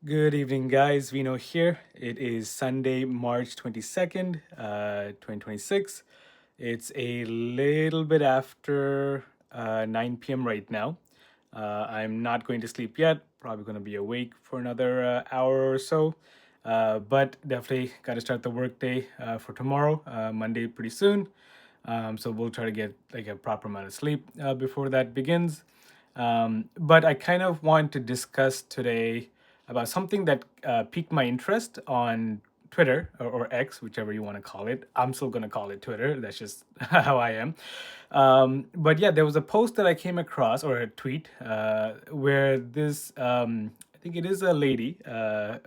Good evening, guys. Vino here. It is Sunday, March 22nd, 2026. It's a little bit after 9 p.m. right now. I'm not going to sleep yet. Probably going to be awake for another hour or so. But definitely got to start the workday for tomorrow, Monday, pretty soon. So we'll try to get like a proper amount of sleep before that begins. But I kind of want to discuss today about something that piqued my interest on Twitter or X, whichever you want to call it. I'm still going to call it Twitter. That's just how I am. But yeah, there was a post that I came across, or a tweet, where this, I think it is a lady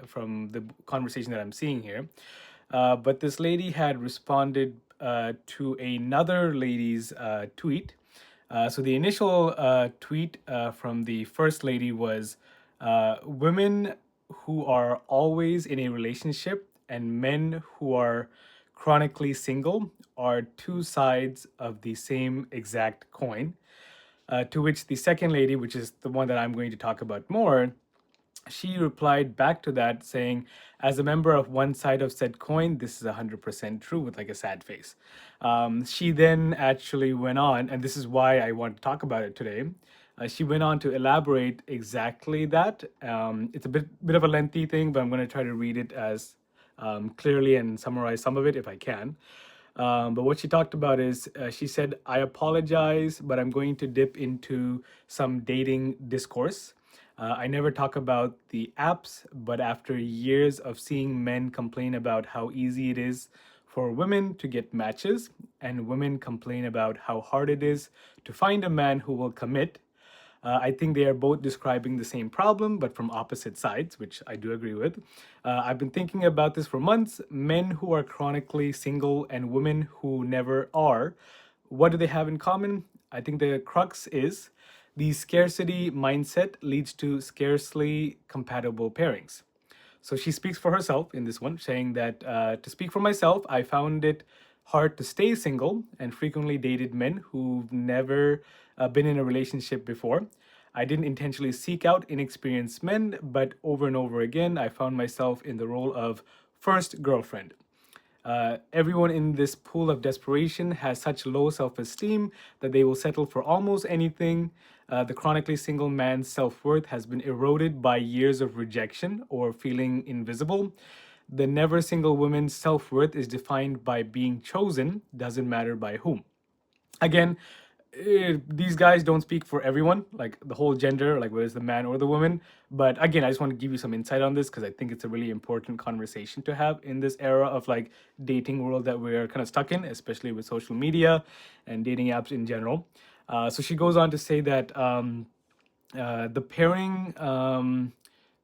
from the conversation that I'm seeing here. But this lady had responded to another lady's tweet. So the initial tweet from the first lady was women who are always in a relationship and men who are chronically single are two sides of the same exact coin. To which the second lady, which is the one that I'm going to talk about more, she replied back to that saying, as a member of one side of said coin, this is 100% true, with like a sad face. She then actually went on, and this is why I want to talk about it today. She went on to elaborate exactly that. It's a bit of a lengthy thing, but I'm going to try to read it as clearly and summarize some of it if I can. But what she talked about is she said, I apologize, but I'm going to dip into some dating discourse. I never talk about the apps, but after years of seeing men complain about how easy it is for women to get matches, and women complain about how hard it is to find a man who will commit, I think they are both describing the same problem, but from opposite sides, which I do agree with. I've been thinking about this for months. Men who are chronically single and women who never are, what do they have in common? I think the crux is the scarcity mindset leads to scarcely compatible pairings. So she speaks for herself in this one, saying that to speak for myself, I found it hard to stay single and frequently dated men who've never been in a relationship before. I didn't intentionally seek out inexperienced men, but over and over again, I found myself in the role of first girlfriend. Everyone in this pool of desperation has such low self esteem that they will settle for almost anything. The chronically single man's self worth has been eroded by years of rejection or feeling invisible. The never single woman's self worth is defined by being chosen, doesn't matter by whom. Again, these guys don't speak for everyone, like the whole gender, like whether it's the man or the woman. But again, I just want to give you some insight on this because I think it's a really important conversation to have in this era of like dating world that we're kind of stuck in, especially with social media and dating apps in general. So she goes on to say that the pairing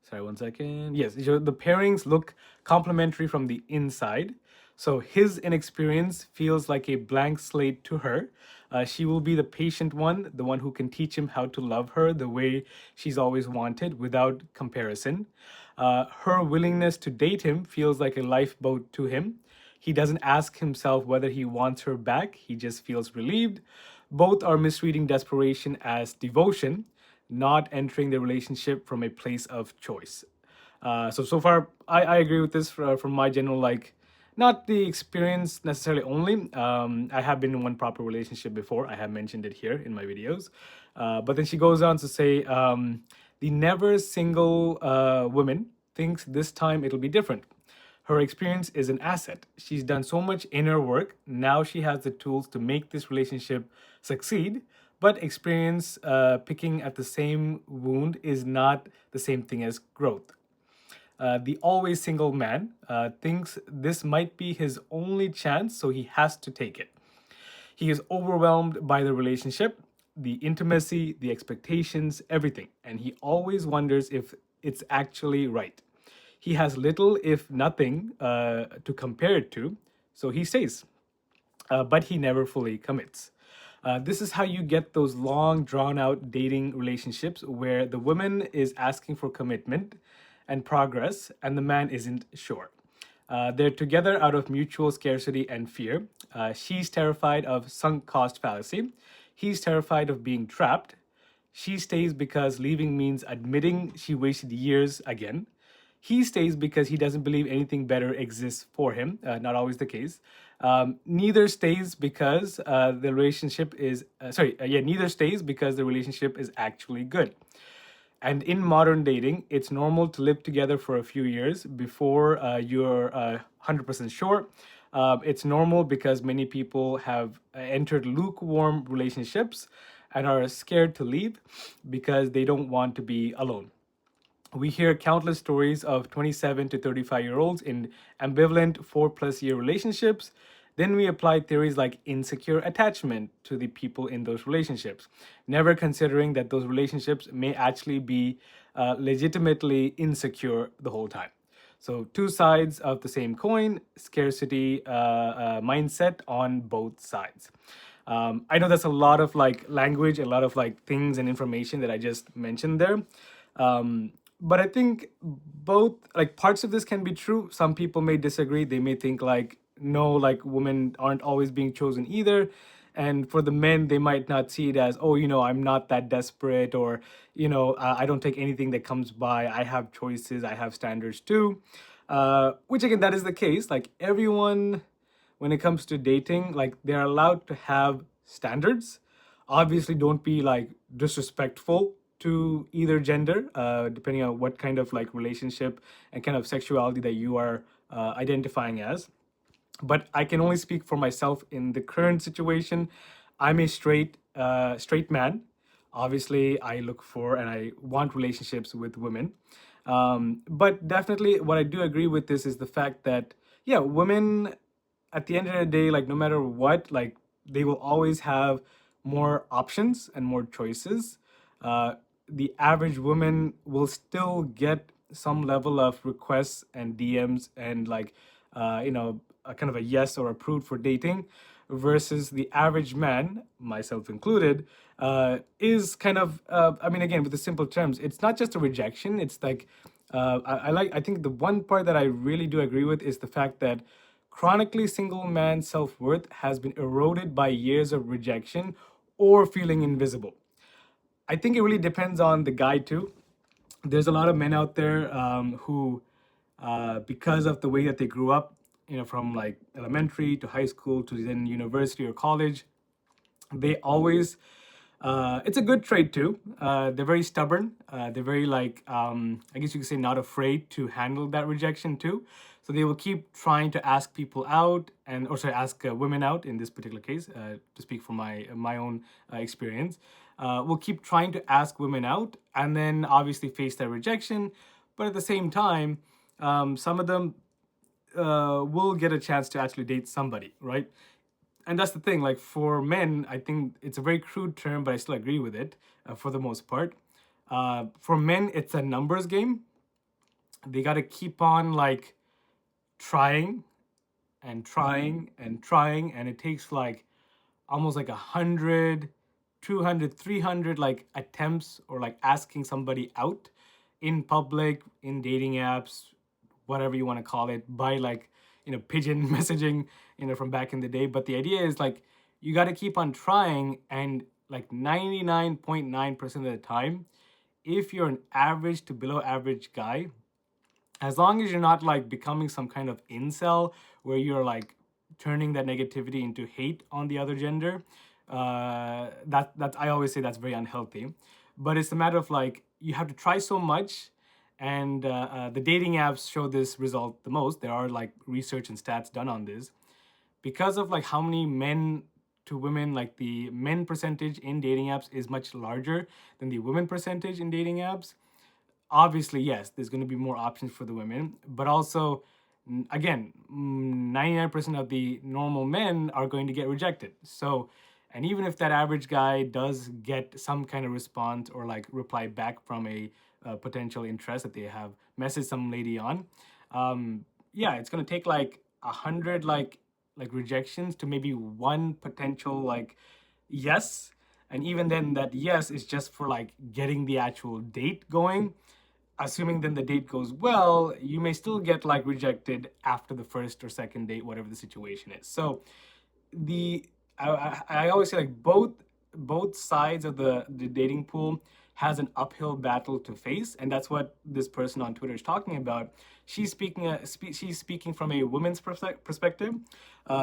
sorry, one second. Yes, so the pairings look complementary from the inside. So his inexperience feels like a blank slate to her. She will be the patient one, the one who can teach him how to love her the way she's always wanted without comparison. Her willingness to date him feels like a lifeboat to him. He doesn't ask himself whether he wants her back, he just feels relieved. Both are misreading desperation as devotion, not entering the relationship from a place of choice. So far, I agree with this from my general, like, not the experience necessarily only. I have been in one proper relationship before. I have mentioned it here in my videos. But then she goes on to say, the never single woman thinks this time it'll be different. Her experience is an asset. She's done so much inner work. Now she has the tools to make this relationship succeed. But experience picking at the same wound is not the same thing as growth. The always single man thinks this might be his only chance, so he has to take it. He is overwhelmed by the relationship, the intimacy, the expectations, everything, and he always wonders if it's actually right. He has little, if nothing, to compare it to, so he stays, but he never fully commits. This is how you get those long, drawn out dating relationships where the woman is asking for commitment and progress, and the man isn't sure. They're together out of mutual scarcity and fear. She's terrified of sunk cost fallacy. He's terrified of being trapped. She stays because leaving means admitting she wasted years again. He stays because he doesn't believe anything better exists for him. Not always the case. Neither stays because the relationship is neither stays because the relationship is actually good. And in modern dating, it's normal to live together for a few years before you're 100% sure. It's normal because many people have entered lukewarm relationships and are scared to leave because they don't want to be alone. We hear countless stories of 27 to 35-year-olds in ambivalent 4+ year relationships. Then we apply theories like insecure attachment to the people in those relationships, never considering that those relationships may actually be legitimately insecure the whole time. So, two sides of the same coin, scarcity mindset on both sides. I know that's a lot of like language, a lot of like things and information that I just mentioned there. But I think both like parts of this can be true. Some people may disagree. They may think like, no, like women aren't always being chosen either. And for the men, they might not see it as, oh, I'm not that desperate, or, I don't take anything that comes by. I have choices, I have standards too. Which again, that is the case. Like everyone, when it comes to dating, like they're allowed to have standards. Obviously, don't be like disrespectful to either gender, depending on what kind of like relationship and kind of sexuality that you are identifying as. But I can only speak for myself in the current situation. I'm a straight man. Obviously, I look for and I want relationships with women. But definitely, what I do agree with this is the fact that, yeah, women at the end of the day, like no matter what, like they will always have more options and more choices. The average woman will still get some level of requests and DMs and like, a kind of a yes or approved for dating, versus the average man, myself included, is kind of, I mean, again, with the simple terms, it's not just a rejection. It's like, I think the one part that I really do agree with is the fact that chronically single man's self-worth has been eroded by years of rejection or feeling invisible. I think it really depends on the guy too. There's a lot of men out there who, because of the way that they grew up, from like elementary to high school to then university or college, they always, it's a good trait too. They're very stubborn. They're very like, I guess you could say, not afraid to handle that rejection too. So they will keep trying to ask people out, and or sorry, ask women out in this particular case. To speak from my own experience, will keep trying to ask women out, and then obviously face that rejection. But at the same time, some of them will get a chance to actually date somebody, right? And that's the thing. Like for men, I think it's a very crude term, but I still agree with it for the most part. For men, it's a numbers game. They got to keep on like trying and trying and trying, and it takes like almost like 100, 200, 300 like attempts or like asking somebody out in public, in dating apps, whatever you want to call it, by like, pigeon messaging, from back in the day. But the idea is like you got to keep on trying, and like 99.9% of the time, if you're an average to below average guy, as long as you're not like becoming some kind of incel where you're like turning that negativity into hate on the other gender, that I always say that's very unhealthy. But it's a matter of like you have to try so much, and the dating apps show this result the most. There are like research and stats done on this because of like how many men to women, like the men percentage in dating apps is much larger than the women percentage in dating apps. Obviously, yes, there's going to be more options for the women, but also, again, 99% of the normal men are going to get rejected. So, and even if that average guy does get some kind of response or like reply back from a potential interest that they have messaged some lady on, yeah, it's going to take like 100 like rejections to maybe one potential like yes. And even then, that yes is just for like getting the actual date going. Assuming then the date goes well, you may still get like rejected after the first or second date, whatever the situation is. So the I always say like both sides of the dating pool has an uphill battle to face, and that's what this person on Twitter is talking about. She's speaking from a woman's perspective,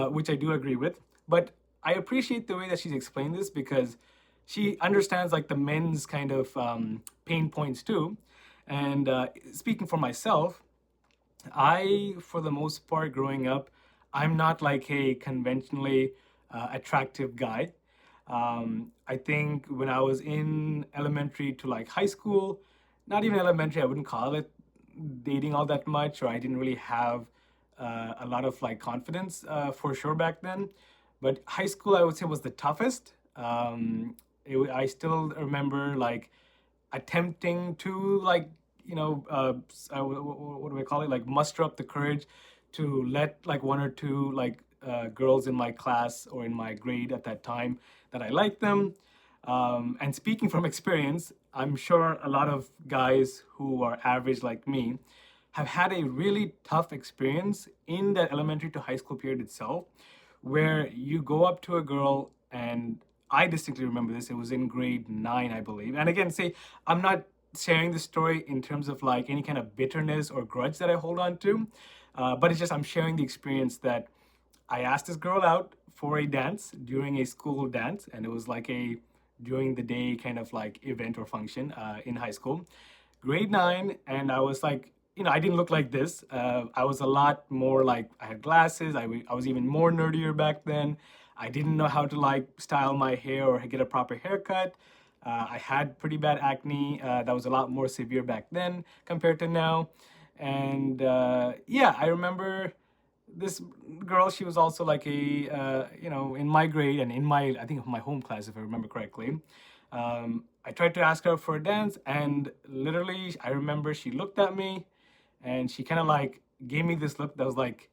which I do agree with. But I appreciate the way that she's explained this because she understands like the men's kind of pain points too. And speaking for myself, I, for the most part, growing up, I'm not like a conventionally attractive guy. I think when I was in elementary to like high school, not even elementary, I wouldn't call it dating all that much, or I didn't really have a lot of like confidence for sure back then. But high school, I would say, was the toughest. I still remember like attempting to like what do I call it, like muster up the courage to let like one or two like girls in my class or in my grade at that time that I liked them. And speaking from experience, I'm sure a lot of guys who are average like me have had a really tough experience in that elementary to high school period itself, where you go up to a girl, and I distinctly remember this. It was in grade 9, I believe. And again, say, I'm not sharing this story in terms of like any kind of bitterness or grudge that I hold on to, but it's just I'm sharing the experience that I asked this girl out for a dance during a school dance, and it was like a during the day kind of like event or function in high school, grade 9. And I was like, I didn't look like this. I was a lot more like, I had glasses. I was even more nerdier back then. I didn't know how to like style my hair or get a proper haircut. I had pretty bad acne. That was a lot more severe back then compared to now. And yeah, I remember this girl. She was also like a, in my grade and in my, I think my home class, if I remember correctly. I tried to ask her for a dance, and literally, I remember she looked at me and she kind of like gave me this look that was like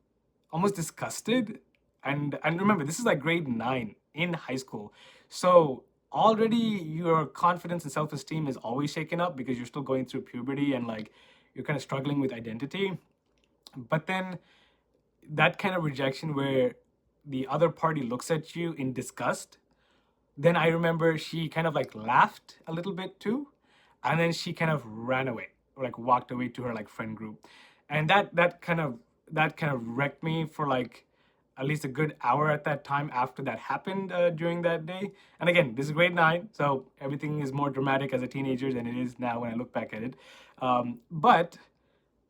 almost disgusted. And remember, this is like grade 9 in high school. So already your confidence and self-esteem is always shaken up because you're still going through puberty and like you're kind of struggling with identity. But then that kind of rejection where the other party looks at you in disgust, then I remember she kind of like laughed a little bit too, and then she kind of ran away, or like walked away to her like friend group, and that kind of wrecked me for like at least a good hour at that time after that happened during that day. And again, this is grade 9, so everything is more dramatic as a teenager than it is now when I look back at it. But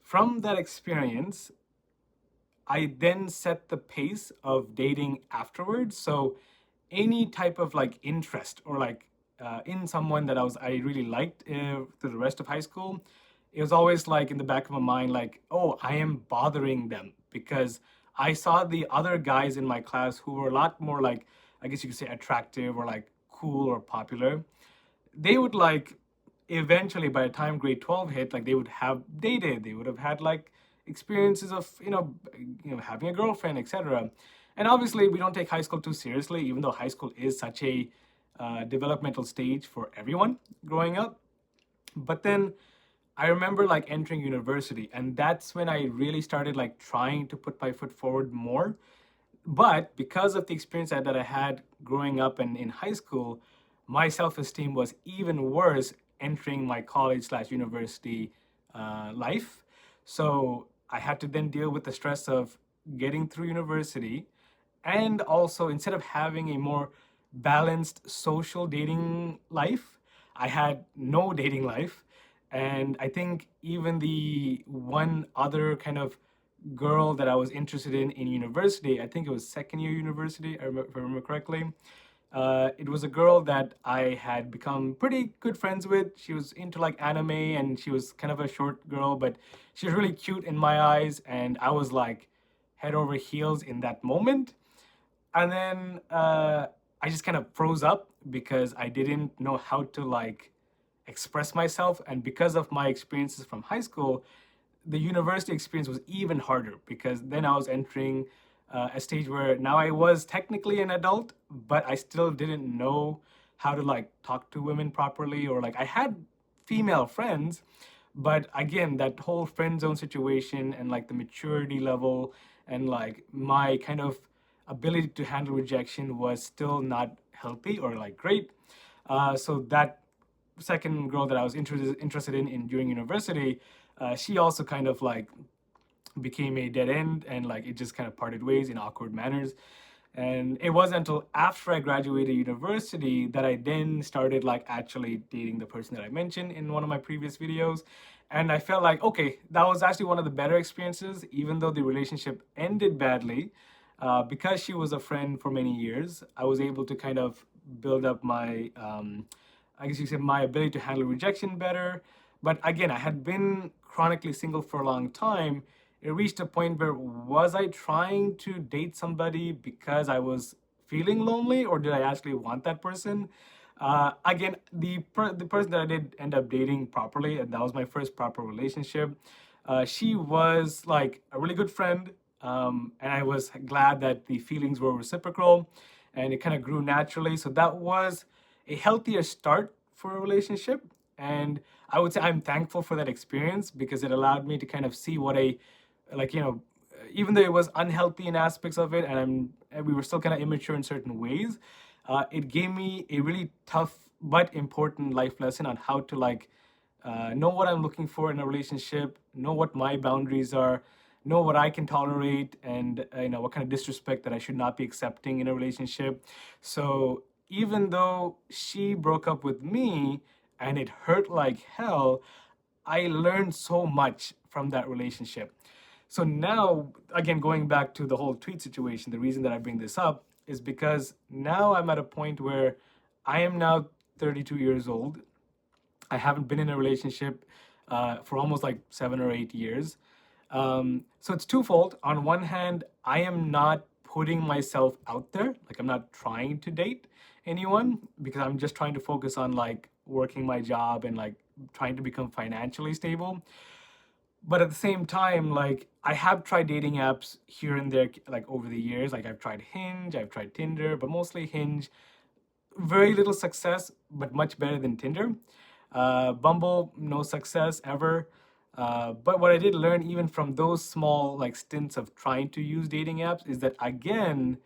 from that experience, I then set the pace of dating afterwards. So any type of like interest or like in someone that I really liked through the rest of high school, it was always like in the back of my mind, like, oh, I am bothering them because I saw the other guys in my class who were a lot more like, I guess you could say, attractive or like cool or popular. They would like eventually, by the time grade 12 hit, like they would have dated, they would have had like experiences of having a girlfriend, etc. And obviously we don't take high school too seriously, even though high school is such a developmental stage for everyone growing up. But then I remember like entering university, and that's when I really started like trying to put my foot forward more. But because of the experience that I had growing up and in high school, my self-esteem was even worse entering my college slash university life. So I had to then deal with the stress of getting through university, and also instead of having a more balanced social dating life, I had no dating life. And I think even the one other kind of girl that I was interested in university, I think it was second year university, if I remember correctly. It was a girl that I had become pretty good friends with. She was into like anime, and she was kind of a short girl, but she was really cute in my eyes, and I was like head over heels in that moment. And then I just kind of froze up because I didn't know how to like express myself. And because of my experiences from high school, the university experience was even harder because then I was entering a stage where now I was technically an adult, but I still didn't know how to like talk to women properly, or like I had female friends, but again, that whole friend zone situation and like the maturity level and like my kind of ability to handle rejection was still not healthy or like great. So that second girl that I was interested in during university, she also kind of like became a dead end, and like it just kind of parted ways in awkward manners. And it wasn't until after I graduated university that I then started like actually dating the person that I mentioned in one of my previous videos. And I felt like, okay, that was actually one of the better experiences, even though the relationship ended badly. Because she was a friend for many years, I was able to kind of build up my, I guess you could say, my ability to handle rejection better. But again, I had been chronically single for a long time. It reached a point where, was I trying to date somebody because I was feeling lonely, or did I actually want that person? Again, the person that I did end up dating properly, and that was my first proper relationship. She was like a really good friend, and I was glad that the feelings were reciprocal, and it kind of grew naturally. So that was a healthier start for a relationship, and I would say I'm thankful for that experience because it allowed me to kind of see what a, like, even though it was unhealthy in aspects of it, and we were still kind of immature in certain ways, it gave me a really tough but important life lesson on how to like know what I'm looking for in a relationship, know what my boundaries are, know what I can tolerate, and what kind of disrespect that I should not be accepting in a relationship. So even though she broke up with me and it hurt like hell, I learned so much from that relationship. So now, again, going back to the whole tweet situation, the reason that I bring this up is because now I'm at a point where I am now 32 years old. I haven't been in a relationship for almost like 7 or 8 years. So it's twofold. On one hand, I am not putting myself out there. Like, I'm not trying to date anyone because I'm just trying to focus on like working my job and like trying to become financially stable. But at the same time, like, I have tried dating apps here and there, like over the years. Like, I've tried Hinge, I've tried Tinder, but mostly Hinge. Very little success, but much better than Tinder. Bumble, no success ever. But what I did learn even from those small like stints of trying to use dating apps is that, again,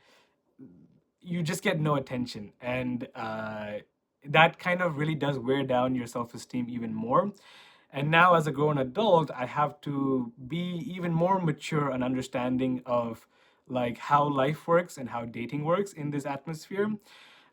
you just get no attention, and that kind of really does wear down your self-esteem even more. And now, as a grown adult, I have to be even more mature and understanding of like how life works and how dating works in this atmosphere.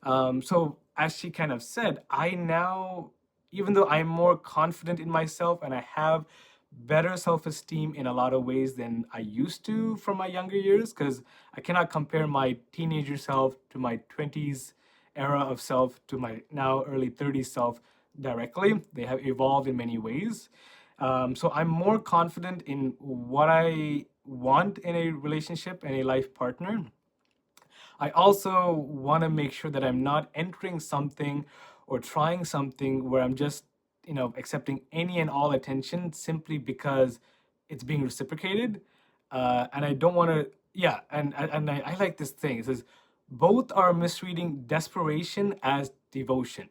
So as she kind of said, I now, even though I'm more confident in myself and I have better self-esteem in a lot of ways than I used to from my younger years, because I cannot compare my teenager self to my 20s era of self to my now early 30s self directly. They have evolved in many ways. So I'm more confident in what I want in a relationship and a life partner. I also want to make sure that I'm not entering something or trying something where I'm just, accepting any and all attention simply because it's being reciprocated. And I don't want to, yeah, and I like this thing. It says, both are misreading desperation as devotion,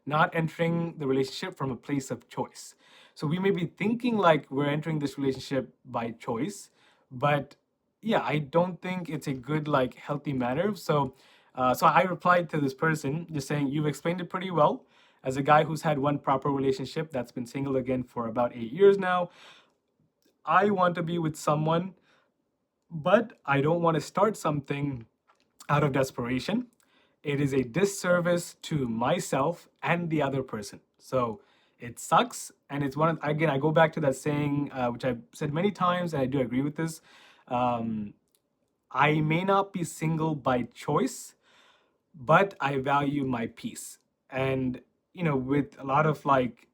not entering the relationship from a place of choice. So we may be thinking like we're entering this relationship by choice, but yeah, I don't think it's a good, like, healthy manner. So I replied to this person just saying, "You've explained it pretty well. As a guy who's had one proper relationship that's been single again for about 8 years now, I want to be with someone, but I don't want to start something out of desperation. It is a disservice to myself and the other person. So it sucks. And it's one of, again, I go back to that saying, which I've said many times, and I do agree with this. Um, I may not be single by choice, but I value my peace. And, with a lot of like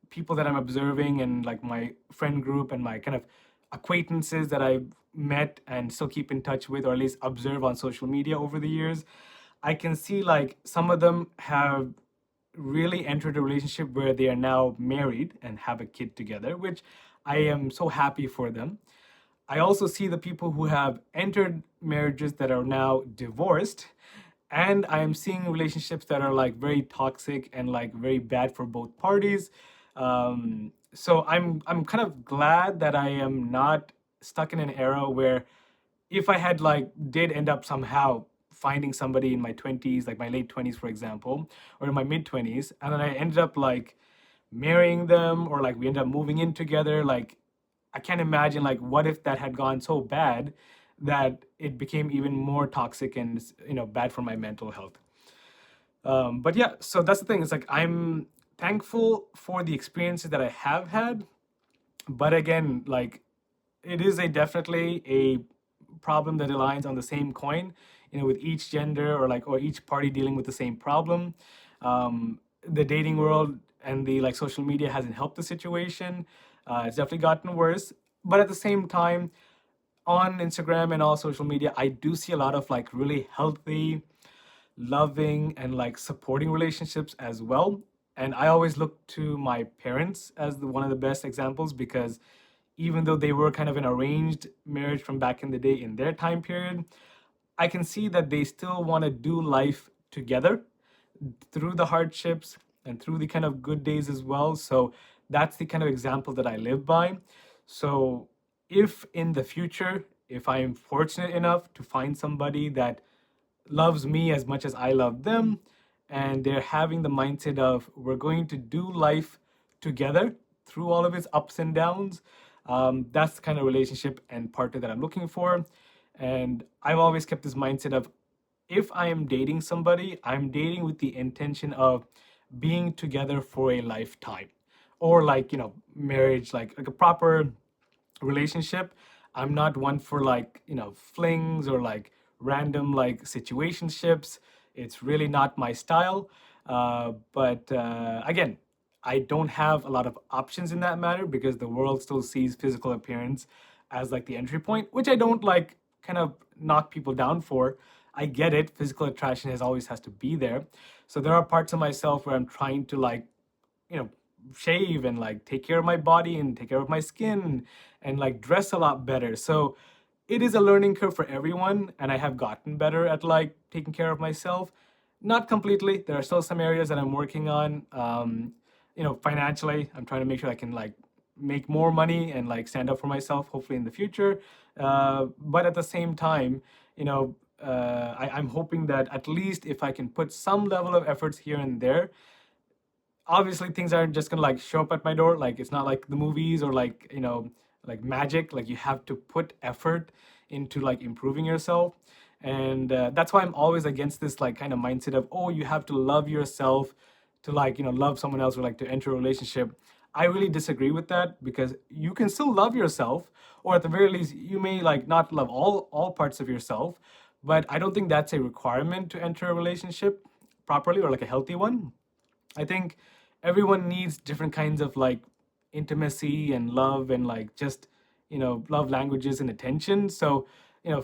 people that I'm observing and like my friend group and my kind of acquaintances that I've met and still keep in touch with, or at least observe on social media over the years, I can see like some of them have really entered a relationship where they are now married and have a kid together, which I am so happy for them. I also see the people who have entered marriages that are now divorced, and I am seeing relationships that are like very toxic and like very bad for both parties. So I'm kind of glad that I am not stuck in an era where, if I had like did end up somehow finding somebody in my 20s, like my late 20s, for example, or in my mid 20s, and then I ended up like marrying them, or like we ended up moving in together. Like, I can't imagine like what if that had gone so bad that it became even more toxic and bad for my mental health. But yeah, so that's the thing. It's like I'm thankful for the experiences that I have had, but again, like it is a definitely a problem that aligns on the same coin, with each gender or each party dealing with the same problem. The dating world and the like social media hasn't helped the situation. It's definitely gotten worse. But at the same time, on Instagram and all social media, I do see a lot of like really healthy, loving, and like supporting relationships as well. And I always look to my parents as one of the best examples, because even though they were kind of an arranged marriage from back in the day in their time period, I can see that they still want to do life together through the hardships and through the kind of good days as well. So that's the kind of example that I live by. So if in the future, if I am fortunate enough to find somebody that loves me as much as I love them, and they're having the mindset of we're going to do life together through all of its ups and downs, that's the kind of relationship and partner that I'm looking for. And I've always kept this mindset of if I am dating somebody, I'm dating with the intention of being together for a lifetime, or like marriage, like a proper relationship. I'm not one for like flings or like random like situationships. It's really not my style. But again, I don't have a lot of options in that matter, because the world still sees physical appearance as like the entry point, which I don't like kind of knock people down for. I get it. Physical attraction has to be there. So there are parts of myself where I'm trying to like you know shave and like take care of my body and take care of my skin and like dress a lot better. So it is a learning curve for everyone, and I have gotten better at like taking care of myself. Not completely. There are still some areas that I'm working on. Financially, I'm trying to make sure I can like make more money and like stand up for myself, hopefully in the future. But at the same time, I'm hoping that at least if I can put some level of efforts here and there, obviously things aren't just gonna like show up at my door. Like it's not like the movies or like like magic. Like you have to put effort into like improving yourself. And that's why I'm always against this like kind of mindset of, oh, you have to love yourself to like love someone else or like to enter a relationship. I really disagree with that, because you can still love yourself, or at the very least you may like not love all parts of yourself, but I don't think that's a requirement to enter a relationship properly, or like a healthy one. I think everyone needs different kinds of like intimacy and love, and like just love languages and attention. So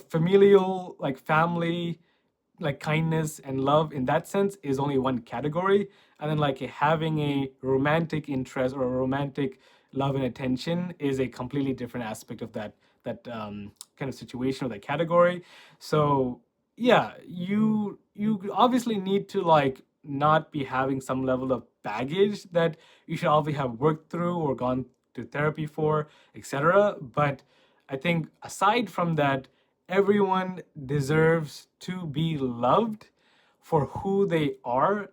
familial, like family, like kindness and love in that sense is only one category. And then like having a romantic interest or a romantic love and attention is a completely different aspect of that kind of situation or that category. So yeah, you obviously need to like not be having some level of baggage that you should obviously have worked through or gone to therapy for, etc. But I think aside from that, everyone deserves to be loved for who they are.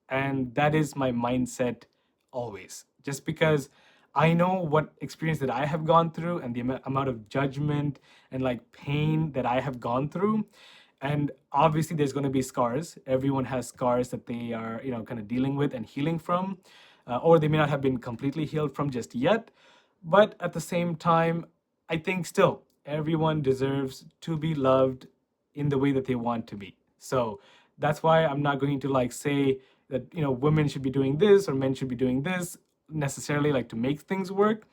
And that is my mindset always. Just because I know what experience that I have gone through, and the amount of judgment and like pain that I have gone through. And obviously there's going to be scars. Everyone has scars that they are kind of dealing with and healing from, or they may not have been completely healed from just yet. But at the same time, I think still everyone deserves to be loved in the way that they want to be. So that's why I'm not going to like say that women should be doing this or men should be doing this necessarily, like to make things work.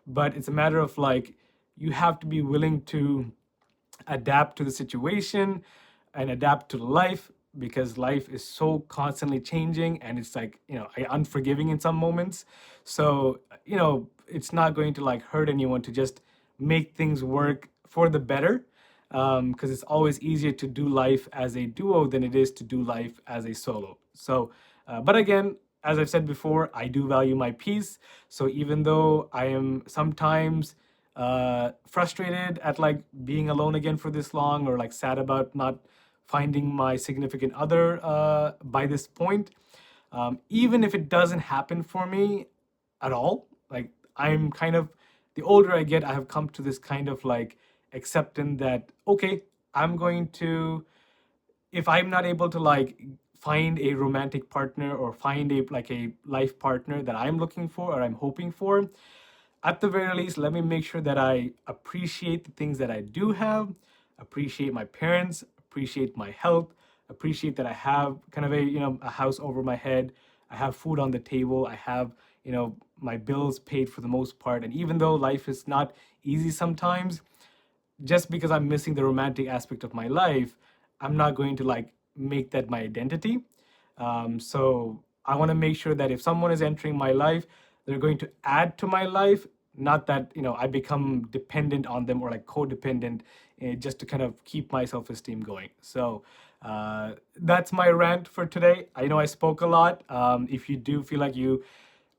But it's a matter of like you have to be willing to adapt to the situation and adapt to life, because life is so constantly changing, and it's like unforgiving in some moments. So it's not going to like hurt anyone to just make things work for the better, because it's always easier to do life as a duo than it is to do life as a solo. So but again, as I've said before, I do value my peace. So even though I am sometimes frustrated at like being alone again for this long, or like sad about not finding my significant other by this point. Even if it doesn't happen for me at all, like I'm kind of, the older I get, I have come to this kind of like acceptance that, okay, I'm going to, if I'm not able to like find a romantic partner or find a like a life partner that I'm looking for or I'm hoping for, at the very least, let me make sure that I appreciate the things that I do have, appreciate my parents, appreciate my health, appreciate that I have kind of a, a house over my head, I have food on the table, I have, my bills paid for the most part. And even though life is not easy sometimes, just because I'm missing the romantic aspect of my life, I'm not going to like make that my identity. So I want to make sure that if someone is entering my life, they're going to add to my life, not that I become dependent on them or like codependent, just to kind of keep my self-esteem going. So that's my rant for today. I know I spoke a lot. If you do feel like you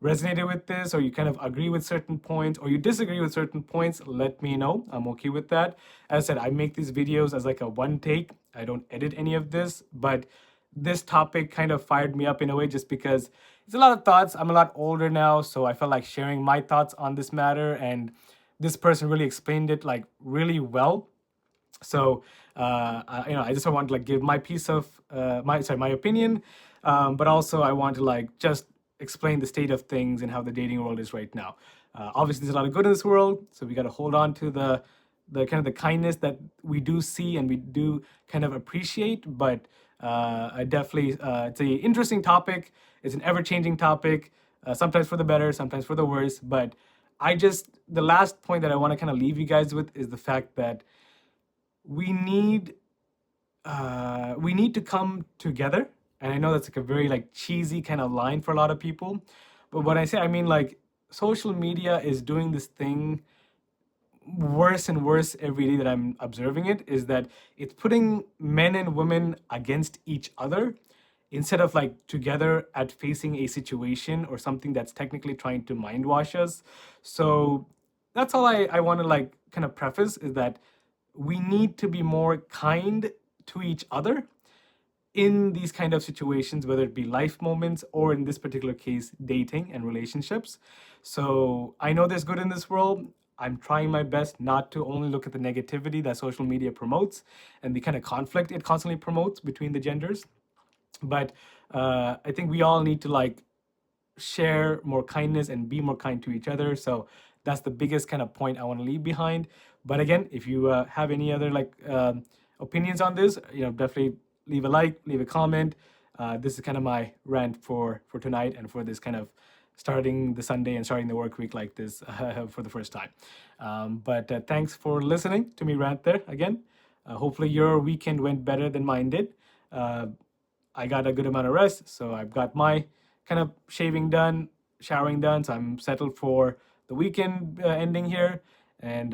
resonated with this, or you kind of agree with certain points, or you disagree with certain points, let me know. I'm okay with that. As I said, I make these videos as like a one take. I don't edit any of this, but this topic kind of fired me up in a way, just because it's a lot of thoughts. I'm a lot older now, so I felt like sharing my thoughts on this matter, and this person really explained it like really well. So I just want to like give my piece of my opinion, but also I want to like just explain the state of things and how the dating world is right now. Obviously, there's a lot of good in this world, so we got to hold on to the kind of the kindness that we do see and we do kind of appreciate. But I definitely, it's a interesting topic. It's an ever-changing topic, sometimes for the better, sometimes for the worse. But the last point that I want to kind of leave you guys with is the fact that we need to come together. And I know that's like a very like cheesy kind of line for a lot of people, but when I say, I mean like social media is doing this thing worse and worse every day that I'm observing it, is that it's putting men and women against each other instead of like together at facing a situation or something that's technically trying to mind wash us. So that's all I want to like kind of preface, is that we need to be more kind to each other in these kind of situations, whether it be life moments or in this particular case, dating and relationships. So I know there's good in this world. I'm trying my best not to only look at the negativity that social media promotes and the kind of conflict it constantly promotes between the genders. But I think we all need to like share more kindness and be more kind to each other. So that's the biggest kind of point I want to leave behind. But again, if you have any other like opinions on this, definitely leave a like, leave a comment. This is kind of my rant for tonight and for this kind of starting the Sunday and starting the work week like this for the first time. But thanks for listening to me rant there again. Hopefully your weekend went better than mine did. I got a good amount of rest, so I've got my kind of shaving done, showering done, so I'm settled for the weekend ending here, and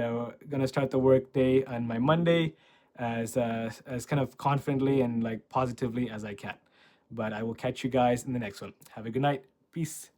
gonna start the work day on my Monday as kind of confidently and like positively as I can. But I will catch you guys in the next one. Have a good night. Peace.